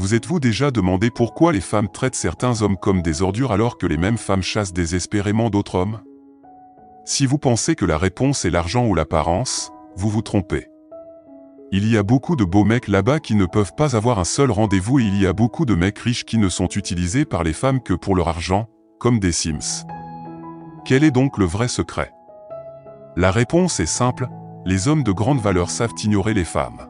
Vous êtes-vous déjà demandé pourquoi les femmes traitent certains hommes comme des ordures alors que les mêmes femmes chassent désespérément d'autres hommes? Si vous pensez que la réponse est l'argent ou l'apparence, vous vous trompez. Il y a beaucoup de beaux mecs là-bas qui ne peuvent pas avoir un seul rendez-vous et il y a beaucoup de mecs riches qui ne sont utilisés par les femmes que pour leur argent, comme des Sims. Quel est donc le vrai secret? La réponse est simple, les hommes de grande valeur savent ignorer les femmes.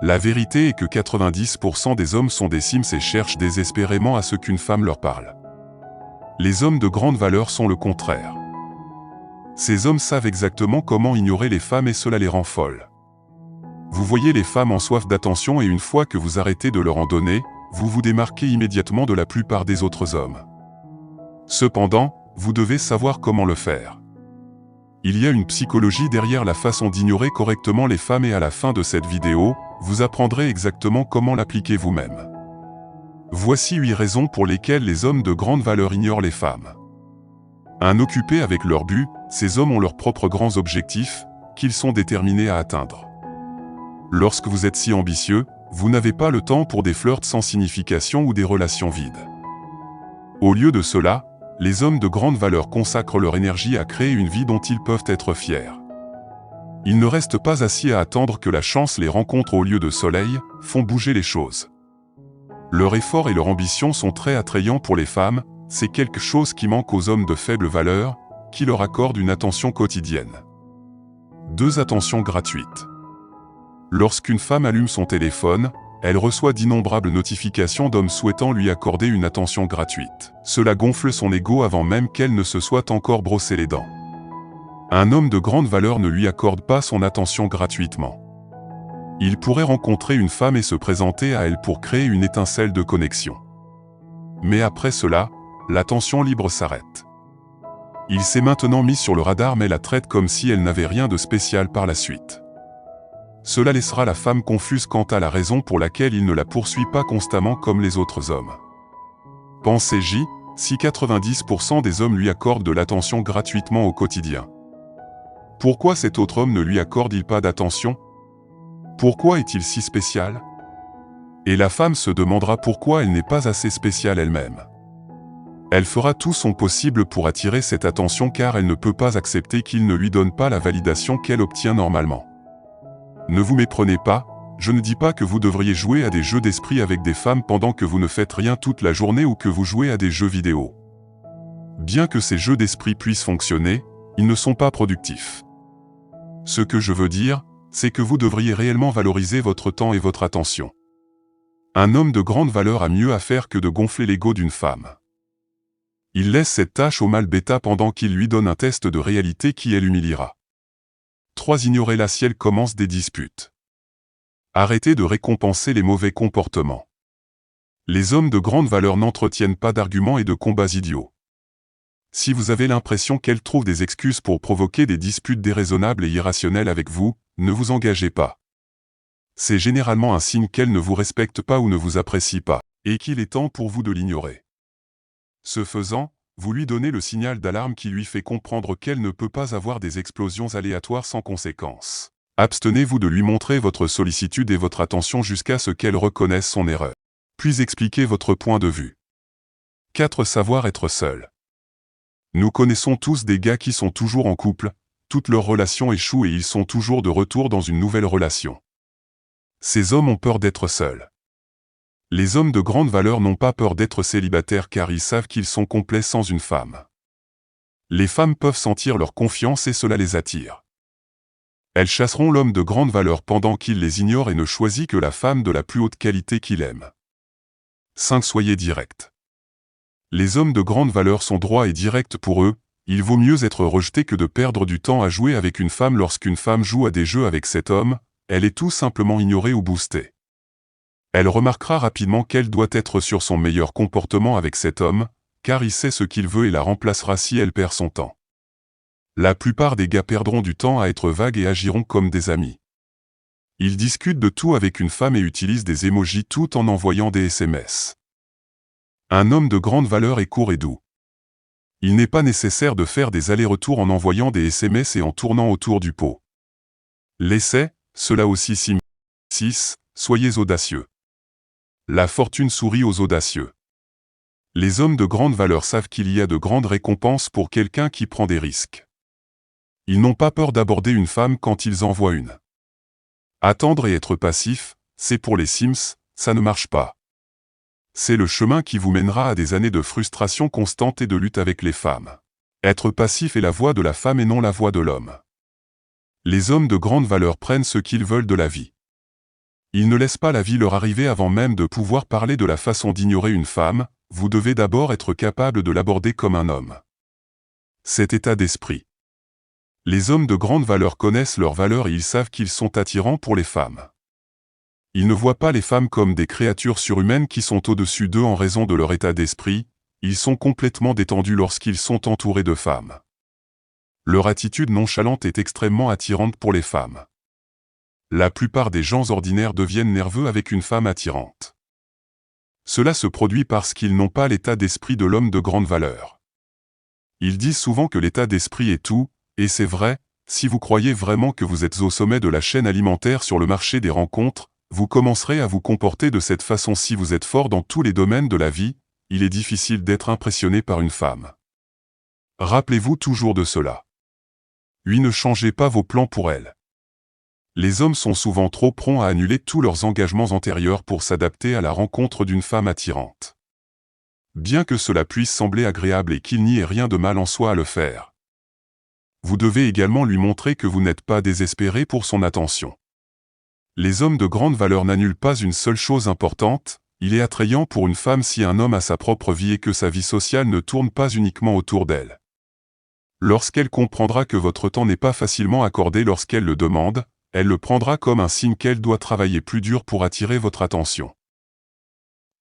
La vérité est que 90% des hommes sont des Sims et cherchent désespérément à ce qu'une femme leur parle. Les hommes de grande valeur sont le contraire. Ces hommes savent exactement comment ignorer les femmes et cela les rend folles. Vous voyez les femmes en soif d'attention et une fois que vous arrêtez de leur en donner, vous vous démarquez immédiatement de la plupart des autres hommes. Cependant, vous devez savoir comment le faire. Il y a une psychologie derrière la façon d'ignorer correctement les femmes et à la fin de cette vidéo, vous apprendrez exactement comment l'appliquer vous-même. Voici 8 raisons pour lesquelles les hommes de grande valeur ignorent les femmes. 1. Occupés avec leur but, ces hommes ont leurs propres grands objectifs, qu'ils sont déterminés à atteindre. Lorsque vous êtes si ambitieux, vous n'avez pas le temps pour des flirts sans signification ou des relations vides. Au lieu de cela, les hommes de grande valeur consacrent leur énergie à créer une vie dont ils peuvent être fiers. Ils ne restent pas assis à attendre que la chance les rencontre au lieu de soleil, font bouger les choses. Leur effort et leur ambition sont très attrayants pour les femmes, c'est quelque chose qui manque aux hommes de faible valeur, qui leur accordent une attention quotidienne. 2. Attention gratuite. Lorsqu'une femme allume son téléphone, elle reçoit d'innombrables notifications d'hommes souhaitant lui accorder une attention gratuite. Cela gonfle son ego avant même qu'elle ne se soit encore brossé les dents. Un homme de grande valeur ne lui accorde pas son attention gratuitement. Il pourrait rencontrer une femme et se présenter à elle pour créer une étincelle de connexion. Mais après cela, l'attention libre s'arrête. Il s'est maintenant mis sur le radar mais la traite comme si elle n'avait rien de spécial par la suite. Cela laissera la femme confuse quant à la raison pour laquelle il ne la poursuit pas constamment comme les autres hommes. Pensez-y, si 90% des hommes lui accordent de l'attention gratuitement au quotidien. Pourquoi cet autre homme ne lui accorde-t-il pas d'attention? Pourquoi est-il si spécial? Et la femme se demandera pourquoi elle n'est pas assez spéciale elle-même. Elle fera tout son possible pour attirer cette attention car elle ne peut pas accepter qu'il ne lui donne pas la validation qu'elle obtient normalement. Ne vous méprenez pas, je ne dis pas que vous devriez jouer à des jeux d'esprit avec des femmes pendant que vous ne faites rien toute la journée ou que vous jouez à des jeux vidéo. Bien que ces jeux d'esprit puissent fonctionner, ils ne sont pas productifs. Ce que je veux dire, c'est que vous devriez réellement valoriser votre temps et votre attention. Un homme de grande valeur a mieux à faire que de gonfler l'ego d'une femme. Il laisse cette tâche au mâle bêta pendant qu'il lui donne un test de réalité qui elle humiliera. 3. Ignorer la ciel commence des disputes. Arrêtez de récompenser les mauvais comportements. Les hommes de grande valeur n'entretiennent pas d'arguments et de combats idiots. Si vous avez l'impression qu'elle trouve des excuses pour provoquer des disputes déraisonnables et irrationnelles avec vous, ne vous engagez pas. C'est généralement un signe qu'elle ne vous respecte pas ou ne vous apprécie pas, et qu'il est temps pour vous de l'ignorer. Ce faisant, vous lui donnez le signal d'alarme qui lui fait comprendre qu'elle ne peut pas avoir des explosions aléatoires sans conséquence. Abstenez-vous de lui montrer votre sollicitude et votre attention jusqu'à ce qu'elle reconnaisse son erreur. Puis expliquez votre point de vue. 4. Savoir être seul. Nous connaissons tous des gars qui sont toujours en couple, toutes leurs relations échouent et ils sont toujours de retour dans une nouvelle relation. Ces hommes ont peur d'être seuls. Les hommes de grande valeur n'ont pas peur d'être célibataires car ils savent qu'ils sont complets sans une femme. Les femmes peuvent sentir leur confiance et cela les attire. Elles chasseront l'homme de grande valeur pendant qu'il les ignore et ne choisit que la femme de la plus haute qualité qu'il aime. 5. Soyez direct. Les hommes de grande valeur sont droits et directs pour eux, il vaut mieux être rejeté que de perdre du temps à jouer avec une femme lorsqu'une femme joue à des jeux avec cet homme, elle est tout simplement ignorée ou boostée. Elle remarquera rapidement qu'elle doit être sur son meilleur comportement avec cet homme, car il sait ce qu'il veut et la remplacera si elle perd son temps. La plupart des gars perdront du temps à être vagues et agiront comme des amis. Ils discutent de tout avec une femme et utilisent des emojis tout en envoyant des SMS. Un homme de grande valeur est court et doux. Il n'est pas nécessaire de faire des allers-retours en envoyant des SMS et en tournant autour du pot. L'essai, cela aussi 6. Soyez audacieux. La fortune sourit aux audacieux. Les hommes de grande valeur savent qu'il y a de grandes récompenses pour quelqu'un qui prend des risques. Ils n'ont pas peur d'aborder une femme quand ils en voient une. Attendre et être passif, c'est pour les Sims, ça ne marche pas. C'est le chemin qui vous mènera à des années de frustration constante et de lutte avec les femmes. Être passif est la voie de la femme et non la voie de l'homme. Les hommes de grande valeur prennent ce qu'ils veulent de la vie. Ils ne laissent pas la vie leur arriver avant même de pouvoir parler de la façon d'ignorer une femme, vous devez d'abord être capable de l'aborder comme un homme. Cet état d'esprit. Les hommes de grande valeur connaissent leurs valeurs et ils savent qu'ils sont attirants pour les femmes. Ils ne voient pas les femmes comme des créatures surhumaines qui sont au-dessus d'eux en raison de leur état d'esprit, ils sont complètement détendus lorsqu'ils sont entourés de femmes. Leur attitude nonchalante est extrêmement attirante pour les femmes. La plupart des gens ordinaires deviennent nerveux avec une femme attirante. Cela se produit parce qu'ils n'ont pas l'état d'esprit de l'homme de grande valeur. Ils disent souvent que l'état d'esprit est tout, et c'est vrai, si vous croyez vraiment que vous êtes au sommet de la chaîne alimentaire sur le marché des rencontres, vous commencerez à vous comporter de cette façon. Si vous êtes fort dans tous les domaines de la vie, il est difficile d'être impressionné par une femme. Rappelez-vous toujours de cela. Oui, ne changez pas vos plans pour elle. Les hommes sont souvent trop prompts à annuler tous leurs engagements antérieurs pour s'adapter à la rencontre d'une femme attirante. Bien que cela puisse sembler agréable et qu'il n'y ait rien de mal en soi à le faire, vous devez également lui montrer que vous n'êtes pas désespéré pour son attention. Les hommes de grande valeur n'annulent pas une seule chose importante, il est attrayant pour une femme si un homme a sa propre vie et que sa vie sociale ne tourne pas uniquement autour d'elle. Lorsqu'elle comprendra que votre temps n'est pas facilement accordé lorsqu'elle le demande, elle le prendra comme un signe qu'elle doit travailler plus dur pour attirer votre attention.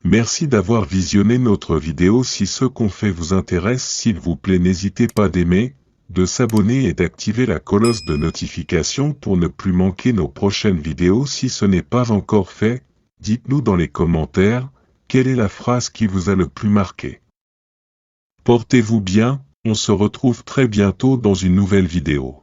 Merci d'avoir visionné notre vidéo. Si ce qu'on fait vous intéresse, s'il vous plaît, n'hésitez pas d'aimer, de s'abonner et d'activer la cloche de notification pour ne plus manquer nos prochaines vidéos. Si ce n'est pas encore fait, dites-nous dans les commentaires, quelle est la phrase qui vous a le plus marqué. Portez-vous bien, on se retrouve très bientôt dans une nouvelle vidéo.